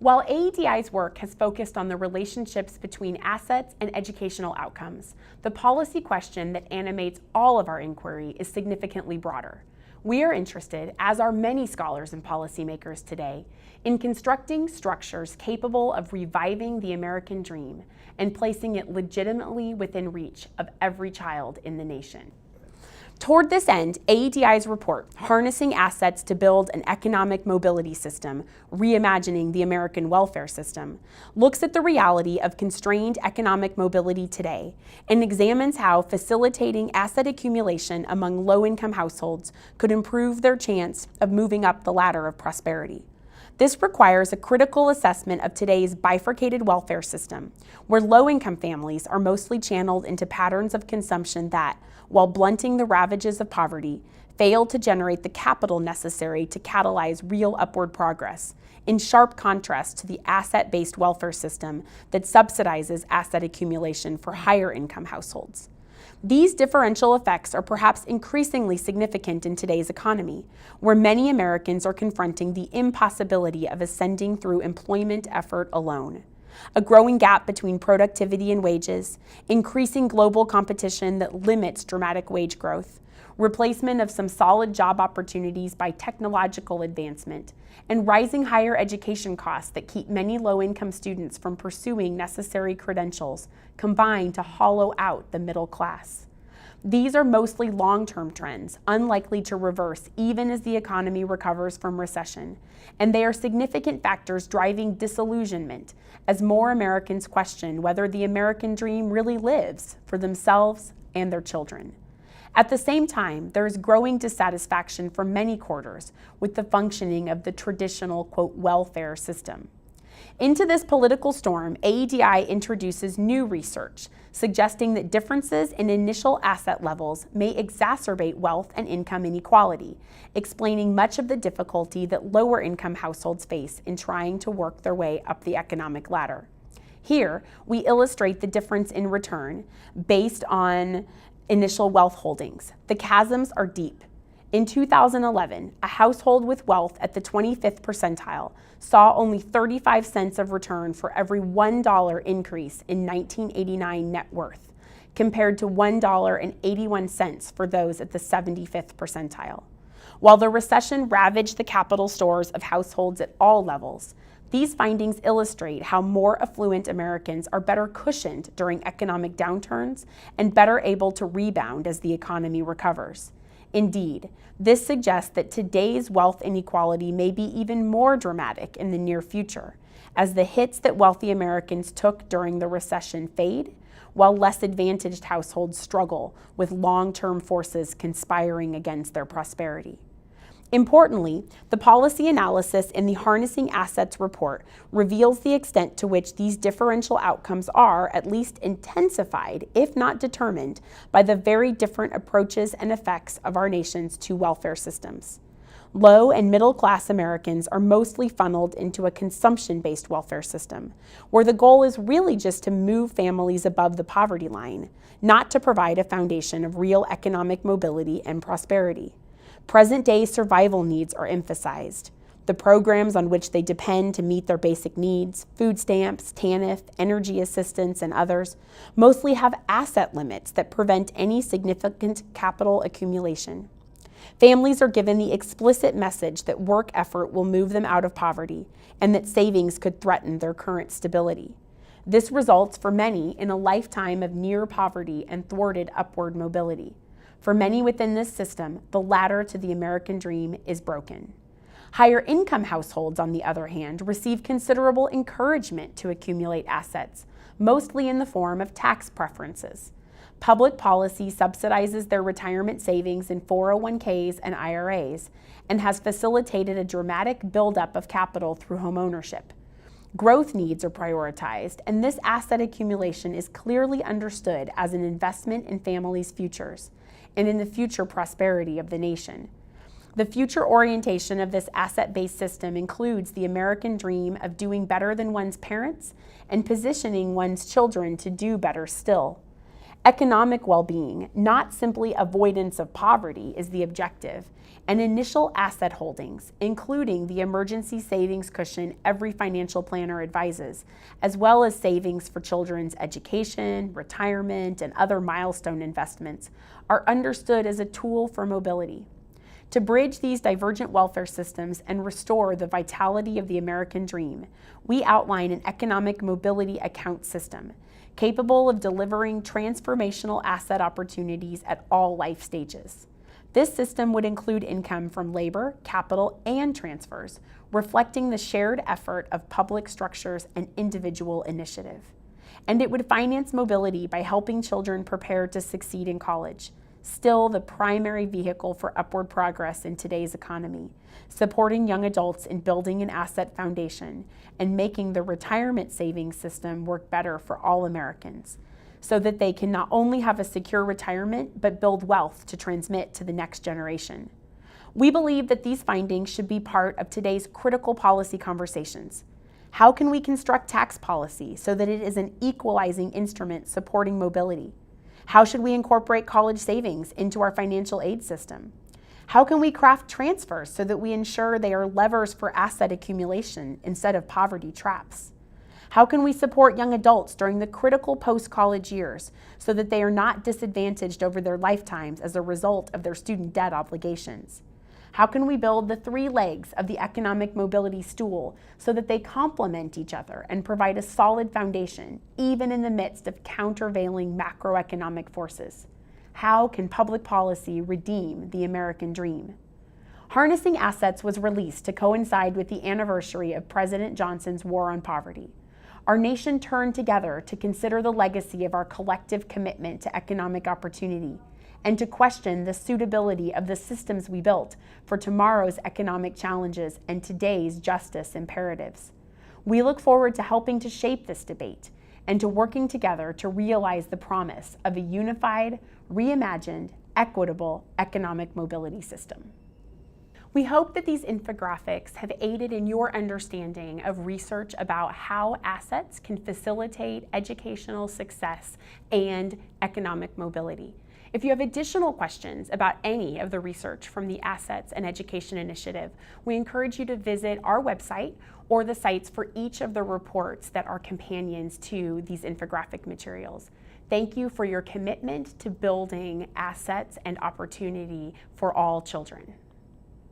While AEDI's work has focused on the relationships between assets and educational outcomes, the policy question that animates all of our inquiry is significantly broader. We are interested, as are many scholars and policymakers today, in constructing structures capable of reviving the American dream and placing it legitimately within reach of every child in the nation. Toward this end, AEDI's report, Harnessing Assets to Build an Economic Mobility System, Reimagining the American Welfare System, looks at the reality of constrained economic mobility today and examines how facilitating asset accumulation among low-income households could improve their chance of moving up the ladder of prosperity. This requires a critical assessment of today's bifurcated welfare system, where low-income families are mostly channeled into patterns of consumption that, while blunting the ravages of poverty, fail to generate the capital necessary to catalyze real upward progress, in sharp contrast to the asset-based welfare system that subsidizes asset accumulation for higher-income households. These differential effects are perhaps increasingly significant in today's economy, where many Americans are confronting the impossibility of ascending through employment effort alone. A growing gap between productivity and wages, increasing global competition that limits dramatic wage growth, replacement of some solid job opportunities by technological advancement, and rising higher education costs that keep many low-income students from pursuing necessary credentials combine to hollow out the middle class. These are mostly long-term trends, unlikely to reverse even as the economy recovers from recession, and they are significant factors driving disillusionment as more Americans question whether the American dream really lives for themselves and their children. At the same time, there is growing dissatisfaction from many quarters with the functioning of the traditional, quote, welfare system. Into this political storm, AEDI introduces new research suggesting that differences in initial asset levels may exacerbate wealth and income inequality, explaining much of the difficulty that lower income households face in trying to work their way up the economic ladder. Here, we illustrate the difference in return based on initial wealth holdings. The chasms are deep. In 2011, a household with wealth at the 25th percentile saw only 35 cents of return for every $1 increase in 1989 net worth, compared to $1.81 for those at the 75th percentile. While the recession ravaged the capital stores of households at all levels, these findings illustrate how more affluent Americans are better cushioned during economic downturns and better able to rebound as the economy recovers. Indeed, this suggests that today's wealth inequality may be even more dramatic in the near future, as the hits that wealthy Americans took during the recession fade, while less advantaged households struggle with long-term forces conspiring against their prosperity. Importantly, the policy analysis in the Harnessing Assets report reveals the extent to which these differential outcomes are at least intensified, if not determined, by the very different approaches and effects of our nation's two welfare systems. Low and middle class Americans are mostly funneled into a consumption-based welfare system, where the goal is really just to move families above the poverty line, not to provide a foundation of real economic mobility and prosperity. Present-day survival needs are emphasized. The programs on which they depend to meet their basic needs, food stamps, TANF, energy assistance, and others, mostly have asset limits that prevent any significant capital accumulation. Families are given the explicit message that work effort will move them out of poverty and that savings could threaten their current stability. This results for many in a lifetime of near poverty and thwarted upward mobility. For many within this system, the ladder to the American dream is broken. Higher income households, on the other hand, receive considerable encouragement to accumulate assets, mostly in the form of tax preferences. Public policy subsidizes their retirement savings in 401ks and IRAs and has facilitated a dramatic buildup of capital through homeownership. Growth needs are prioritized, and this asset accumulation is clearly understood as an investment in families' futures and in the future prosperity of the nation. The future orientation of this asset-based system includes the American dream of doing better than one's parents and positioning one's children to do better still. Economic well-being, not simply avoidance of poverty, is the objective, and initial asset holdings, including the emergency savings cushion every financial planner advises, as well as savings for children's education, retirement, and other milestone investments, are understood as a tool for mobility. To bridge these divergent welfare systems and restore the vitality of the American dream, we outline an economic mobility account system capable of delivering transformational asset opportunities at all life stages. This system would include income from labor, capital, and transfers, reflecting the shared effort of public structures and individual initiative. And it would finance mobility by helping children prepare to succeed in college, still the primary vehicle for upward progress in today's economy, supporting young adults in building an asset foundation and making the retirement savings system work better for all Americans, so that they can not only have a secure retirement, but build wealth to transmit to the next generation. We believe that these findings should be part of today's critical policy conversations. How can we construct tax policy so that it is an equalizing instrument supporting mobility? How should we incorporate college savings into our financial aid system? How can we craft transfers so that we ensure they are levers for asset accumulation instead of poverty traps? How can we support young adults during the critical post-college years so that they are not disadvantaged over their lifetimes as a result of their student debt obligations? How can we build the three legs of the economic mobility stool so that they complement each other and provide a solid foundation, even in the midst of countervailing macroeconomic forces? How can public policy redeem the American dream? Harnessing Assets was released to coincide with the anniversary of President Johnson's War on Poverty. Our nation turned together to consider the legacy of our collective commitment to economic opportunity and to question the suitability of the systems we built for tomorrow's economic challenges and today's justice imperatives. We look forward to helping to shape this debate and to working together to realize the promise of a unified, reimagined, equitable economic mobility system. We hope that these infographics have aided in your understanding of research about how assets can facilitate educational success and economic mobility. If you have additional questions about any of the research from the Assets and Education Initiative, we encourage you to visit our website or the sites for each of the reports that are companions to these infographic materials. Thank you for your commitment to building assets and opportunity for all children.